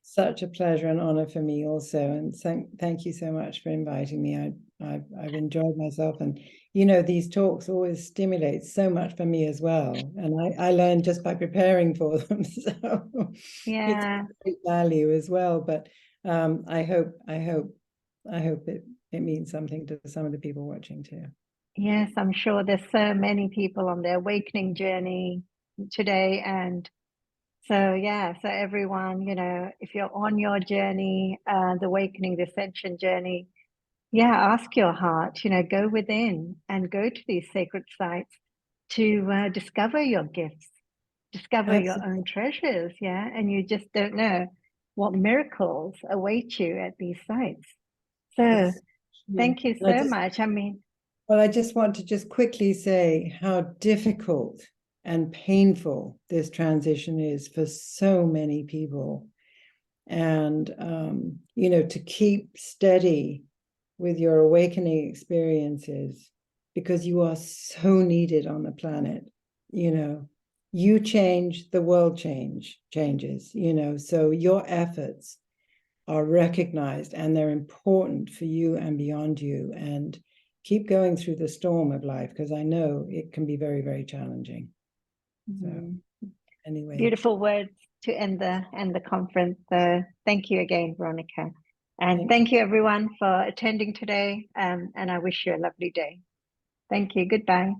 Such a pleasure and honor for me also, and thank you so much for inviting me. I've enjoyed myself, and these talks always stimulate so much for me as well, and I learn just by preparing for them. So yeah, it's great value as well. But I hope it means something to some of the people watching too. Yes, I'm sure there's so many people on their awakening journey today, and so everyone, if you're on your journey, the awakening, the ascension journey, ask your heart, go within and go to these sacred sites to discover your gifts, discover your own treasures, and you just don't know what miracles await you at these sites. So thank you so much. I mean, Well, I just want to just quickly say how difficult and painful this transition is for so many people. And, you know, to keep steady with your awakening experiences, because you are so needed on the planet. You know, you change, the world changes, you know, so your efforts are recognized and they're important for you and beyond you. And keep going through the storm of life, because I know it can be very, very challenging. So anyway. Beautiful words to end the conference. Thank you again, Veronica. And thank you everyone for attending today. And I wish you a lovely day. Thank you. Goodbye.